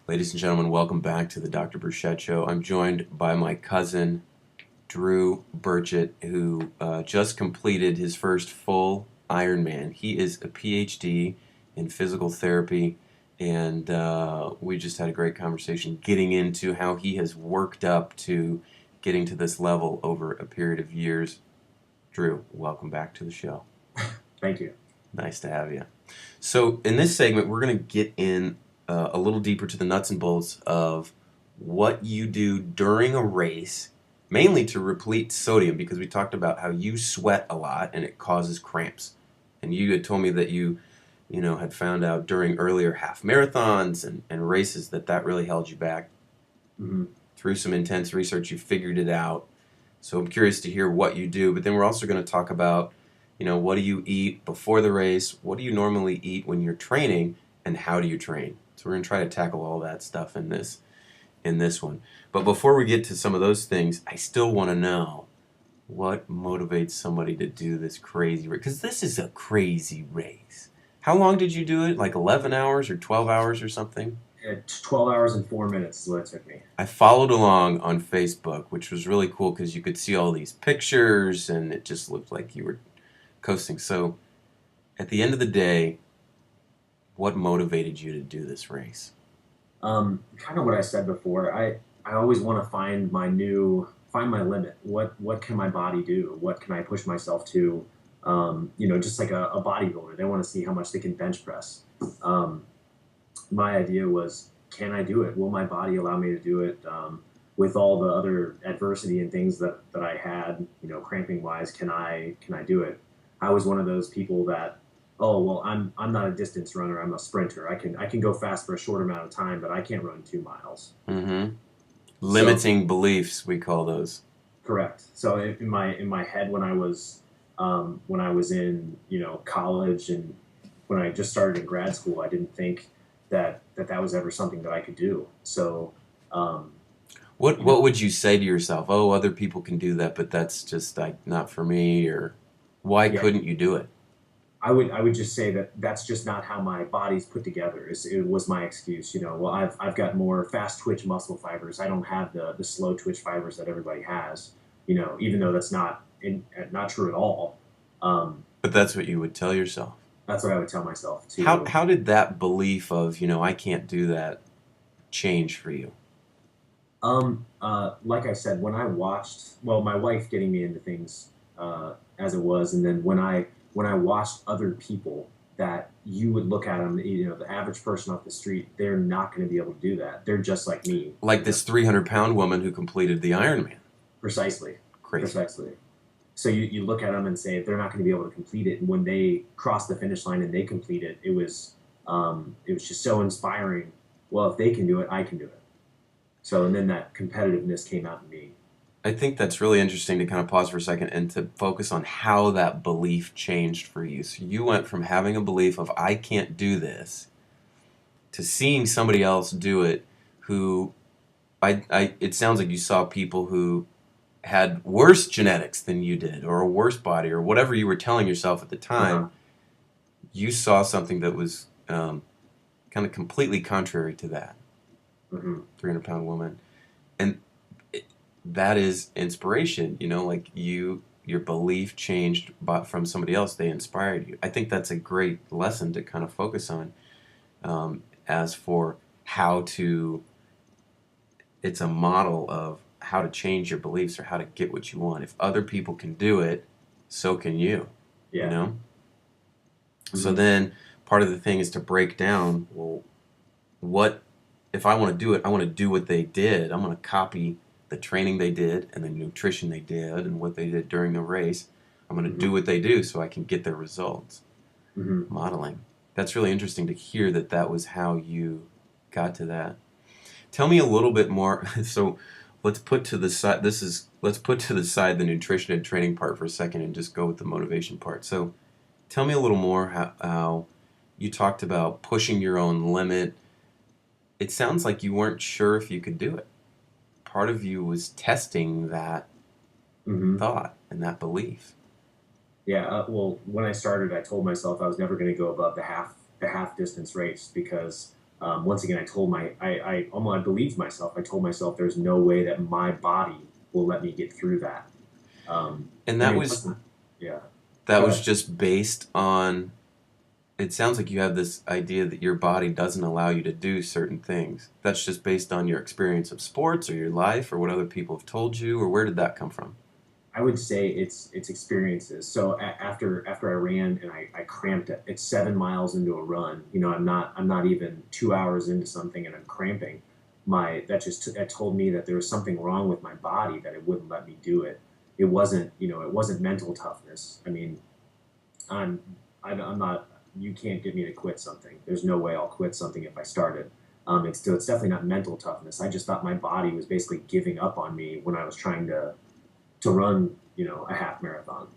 Ladies and gentlemen, welcome back to the Dr. Burchett Show. I'm joined by my cousin, Drew Burchett, who just completed his first full Ironman. He is a PhD in physical therapy, and we just had a great conversation getting into how he has worked up to getting to this level over a period of years. Drew, welcome back to the show. Thank you. Nice to have you. So, in this segment, we're going to get in a little deeper to the nuts and bolts of what you do during a race, mainly to replete sodium, because we talked about how you sweat a lot and it causes cramps. And you had told me that you had found out during earlier half marathons and races that really held you back. hmm Through some intense research, you figured it out. So I'm curious to hear what you do, but then we're also going to talk about, what do you eat before the race? What do you normally eat when you're training, and how do you train? So we're going to try to tackle all that stuff in this one. But before we get to some of those things, I still want to know what motivates somebody to do this crazy race, because this is a crazy race. How long did you do it? Like 11 hours or 12 hours or something? 12 hours and 4 minutes is what it took me. I followed along on Facebook, which was really cool because you could see all these pictures and it just looked like you were coasting. So, at the end of the day, what motivated you to do this race? Kind of what I said before. I always want to find my limit. What can my body do? What can I push myself to? Just like a bodybuilder, they want to see how much they can bench press. Um, my idea was, can I do it? Will my body allow me to do it? With all the other adversity and things that I had, cramping wise, can I do it? I was one of those people that, oh well, I'm not a distance runner. I'm a sprinter. I can go fast for a short amount of time, but I can't run 2 miles. Mm-hmm. So Limiting beliefs, we call those. correct. So in my head when I was in college and when I just started in grad school, I didn't think that was ever something that I could do. So um, What you know what would you say to yourself? Oh, other people can do that, but that's just like not for me. Or why yeah, couldn't you do it? I would just say that that's just not how my body's put together. It was my excuse. Well, I've got more fast twitch muscle fibers. I don't have the slow twitch fibers that everybody has. Even though that's not true at all. Um, But that's what you would tell yourself. that's what I would tell myself How to. how did that belief of, I can't do that change for you? Like I said, when I watched, well, my wife getting me into things as it was, and then when I watched other people that you would look at them, the average person off the street, they're not going to be able to do that. They're just like me, Like this 300-pound woman who completed the Ironman. precisely, Crazy. precisely. So you look at them and say they're not going to be able to complete it. And when they cross the finish line and they complete it, it was just so inspiring. Well, if they can do it, I can do it. So and then that competitiveness came out in me. I think that's really interesting to kind of pause for a second and to focus on how that belief changed for you. So you went from having a belief of I can't do this to seeing somebody else do it who it sounds like you saw people who had worse genetics than you did or a worse body or whatever you were telling yourself at the Uh-huh. time. You saw something that was kind of completely contrary to that hmm 300-pound woman. And that is inspiration, like your belief changed from somebody else. They inspired you. I think that's a great lesson to kind of focus on. As for how to, it's a model of how to change your beliefs or how to get what you want. If other people can do it, so can you, you Yeah. know? So hmm then part of the thing is to break down, well, what if I want to do it? I want to do what they did. I'm going to copy the training they did and the nutrition they did and what they did during the race. I'm going to do hmm what they do so I can get their results. hmm Modeling. That's really interesting to hear that was how you got to that. Tell me a little bit more. So let's put to the side. Let's put to the side the nutrition and training part for a second and just go with the motivation part. So tell me a little more how you talked about pushing your own limit. It sounds like you weren't sure if you could do it. Part of you was testing that hmm thought and that belief. Yeah. Well, when I started, I told myself I was never going to go above the half distance race because once again, I believed myself. I told myself there's no way that my body will let me get through that. And and that it was wasn't. Yeah. that Go was ahead. just based on, it sounds like you have this idea that your body doesn't allow you to do certain things. That's just based on your experience of sports or your life or what other people have told you, or where did that come from? I would say it's experiences. So after I ran and I cramped it, it's 7 miles into a run. I'm not even 2 hours into something and I'm cramping. That told me that there was something wrong with my body that it wouldn't let me do it. It wasn't mental toughness. I mean, I'm I'm not. You can't get me to quit something. There's no way I'll quit something if I started. It's definitely not mental toughness. I just thought my body was basically giving up on me when I was trying to run, a half marathon.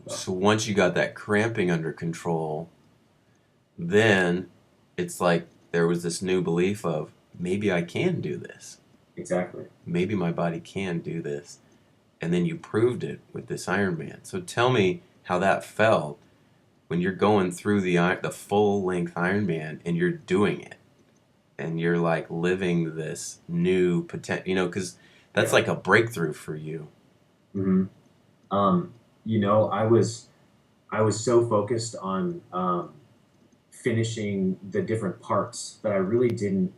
So, So once you got that cramping under control, then it's like there was this new belief of maybe I can do this. exactly. Maybe my body can do this. And then you proved it with this Ironman. So tell me how that felt when you're going through the full length Ironman and you're doing it and you're like living this new potential, because that's Yeah. like a breakthrough for you. hmm Um, I was so focused on finishing the different parts that I really didn't.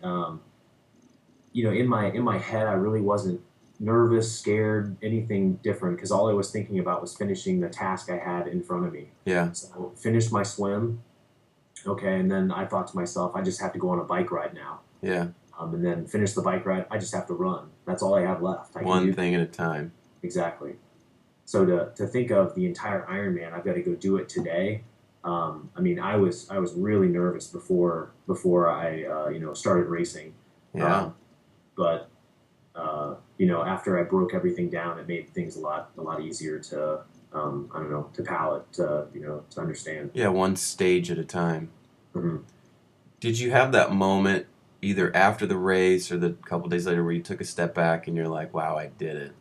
In my head, I really wasn't nervous, scared, anything different because all I was thinking about was finishing the task I had in front of me. Yeah, So finish my swim, okay, and then I thought to myself, I just have to go on a bike ride now. yeah. And then finish the bike ride. I just have to run. That's all I have left. I can One do thing at a time. exactly. So to think of the entire Ironman, I've got to go do it today. I mean, I was really nervous before I started racing, Yeah. um, but after I broke everything down, it made things a lot easier to I don't know, to palate, to understand. Yeah, one stage at a time. Mhm. Did you have that moment either after the race or the couple days later where you took a step back and you're like, wow, I did it?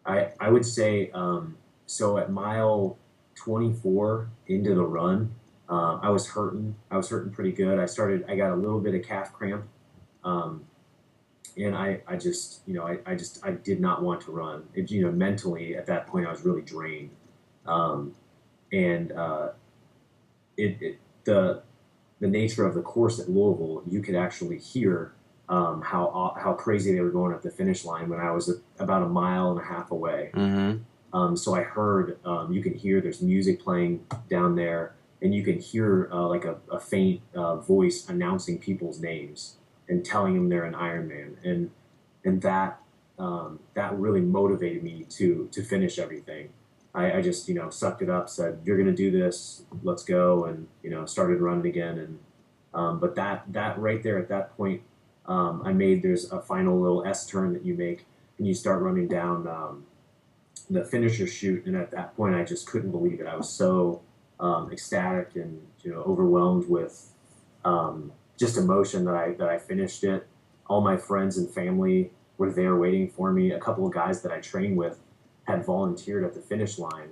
I would say so at mile 24 into the run, I was hurting. I was hurting pretty good. I got a little bit of calf cramp, um, and I did not want to run. Mentally at that point I was really drained, um, and it the nature of the course at Louisville, you could actually hear how crazy they were going at the finish line when I was about a mile and a half away. Mm-hmm. So I heard, you can hear there's music playing down there, and you can hear like a faint voice announcing people's names and telling them they're an Ironman, and that really motivated me to finish everything. I just sucked it up, said you're gonna do this, let's go, and started running again. And but that right there at that point, there's a final little S turn that you make, and you start running down. The finisher chute, and at that point, I just couldn't believe it. I was so ecstatic and overwhelmed with just emotion that I finished it. All my friends and family were there waiting for me. A couple of guys that I trained with had volunteered at the finish line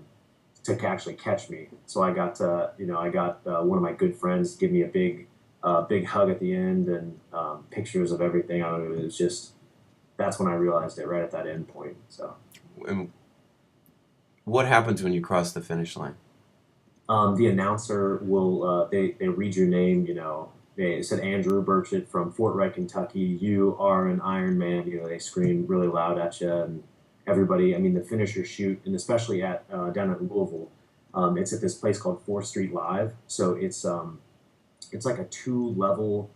to actually catch me. So I got one of my good friends give me a big hug at the end and pictures of everything. I don't know. It was just that's when I realized it right at that end point. So. And what happens when you cross the finish line? The announcer will they read your name. They said Andrew Burchett from Fort Wright, Kentucky. You are an Iron Man. They scream really loud at you, and everybody. I mean, the finisher shoot, and especially at down at Louisville, it's at this place called 4th Street Live. So it's like a two-level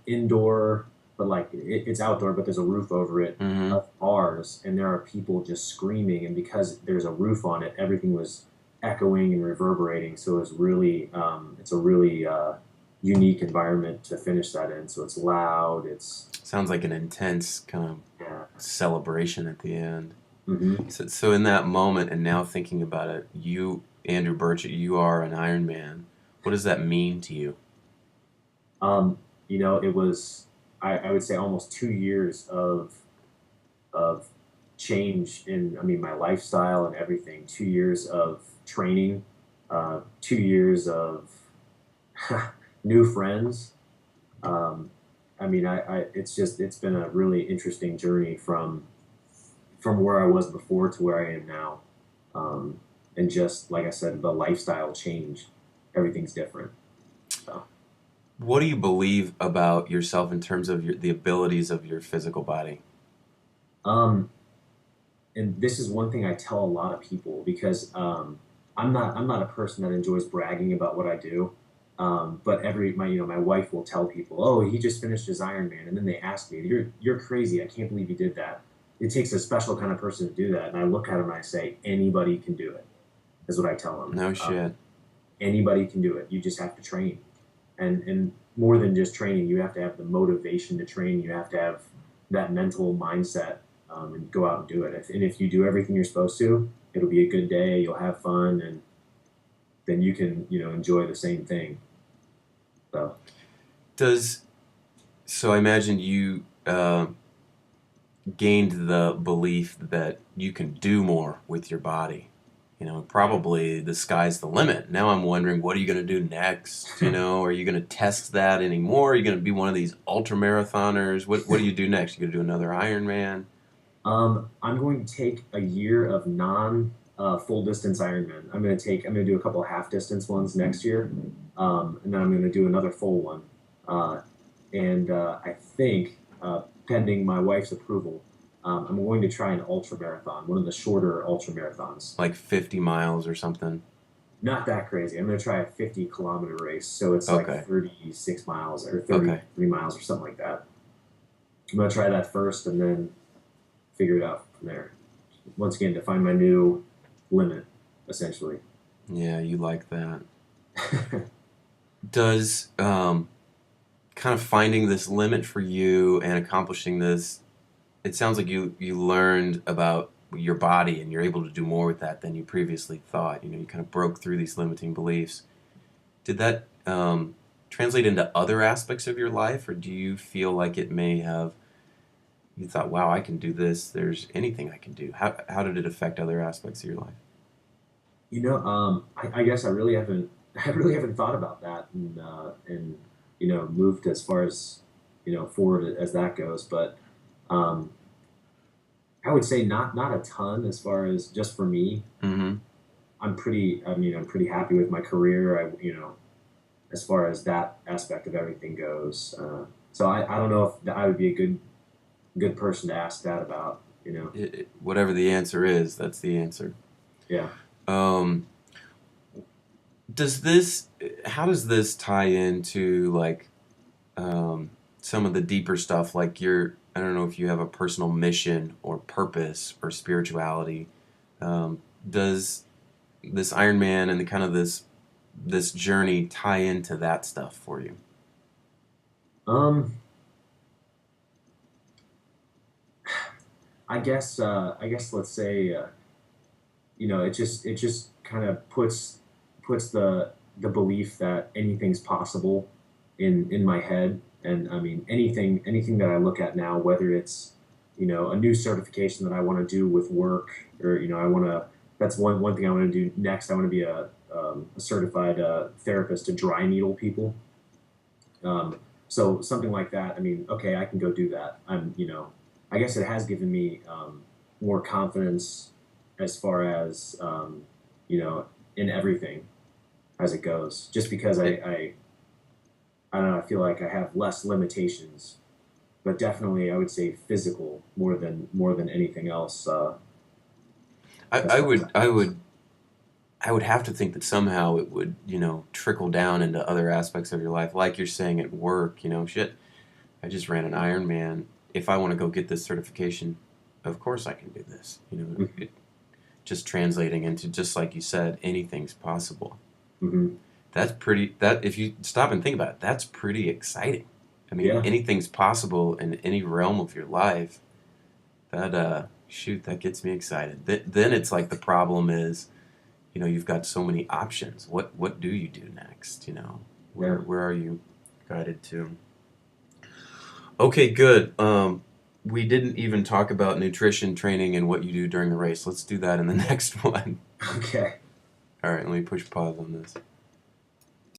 indoor, but like it's outdoor, but there's a roof over it Mm-hmm. of bars, and there are people just screaming. And because there's a roof on it, everything was echoing and reverberating. So it's a really unique environment to finish that in. So it's loud. It's Sounds like an intense kind of yeah. celebration at the end. hmm So in that moment, and now thinking about it, you, Andrew Burchett, you are an Iron Man. What does that mean to you? It was I would say almost 2 years of change in, I mean, my lifestyle and everything. 2 years of training, 2 years of new friends. Um, I mean, it's been a really interesting journey from where I was before to where I am now. Um, and just like I said, the lifestyle change, everything's different. So, What do you believe about yourself in terms of the abilities of your physical body? um, and this is one thing I tell a lot of people because I'm not a person that enjoys bragging about what I do. But my wife will tell people, "Oh, he just finished his Ironman," and then they ask me, "You're crazy! I can't believe you did that." It takes a special kind of person to do that, and I look at them and I say, "Anybody can do it." Is what I tell them. No shit. Anybody can do it. You just have to train, and more than just training, you have to have the motivation to train. You have to have that mental mindset, and go out and do it. And if you do everything you're supposed to, it'll be a good day. You'll have fun, and then you can enjoy the same thing. So Does so? I imagine you gained the belief that you can do more with your body. Probably the sky's the limit. Now I'm wondering, what are you going to do next? Are you going to test that anymore? Are you going to be one of these ultra marathoners? What do you do next? You going to do another Ironman? I'm going to take a year of non full distance Ironman. I'm going to do a couple half distance ones next year, and then I'm going to do another full one. Uh, and I think, pending my wife's approval, I'm going to try an ultra marathon, one of the shorter ultra marathons. Like 50 miles or something? Not that crazy. I'm going to try a 50-kilometer race, so it's like Okay. 36 miles or Okay. 33 miles or something like that. I'm going to try that first, and then figure it out from there. Once again, to find my new limit, essentially. Yeah, you like that. Does kind of finding this limit for you and accomplishing this, it sounds like you learned about your body and you're able to do more with that than you previously thought. You kind of broke through these limiting beliefs. Did that translate into other aspects of your life, or do you feel like it may have, you thought, wow, I can do this, there's anything I can do? How did it affect other aspects of your life? I guess I really haven't, I really haven't thought about that, and moved as far as forward as that goes. But um, I would say not a ton as far as just for me. Mm-hmm. I'm pretty happy with my career. As far as that aspect of everything goes. So I don't know if I would be a good person to ask that about. Whatever the answer is, that's the answer. Yeah. Um, does this, how does this tie into like some of the deeper stuff, like I don't know if you have a personal mission or purpose or spirituality. Does this Iron Man and the kind of this journey tie into that stuff for you? Um, I guess let's say it just kind of puts the belief that anything's possible in my head. And I mean anything that I look at now, whether it's a new certification that I want to do with work, or I want to that's one thing I want to do next. I want to be a certified therapist to dry needle people. So something like that. I mean, okay, I can go do that. I guess it has given me more confidence as far as in everything as it goes. Just because I don't know, I feel like I have less limitations, but definitely I would say physical more than anything else. I, As I far as would that I goes. would I would have to think that somehow it would trickle down into other aspects of your life, like you're saying at work. Shit, I just ran an Ironman. If I want to go get this certification, of course I can do this. Just translating into, just like you said, anything's possible. Mm-hmm. That's pretty. That if you stop and think about it, that's pretty exciting. I mean, Yeah, anything's possible in any realm of your life. That shoot, that gets me excited. Then it's like the problem is, you've got so many options. What do you do next? Where yeah. where are you guided to? Okay, good. We didn't even talk about nutrition training and what you do during the race. Let's do that in the next one. Okay. All right, let me push pause on this.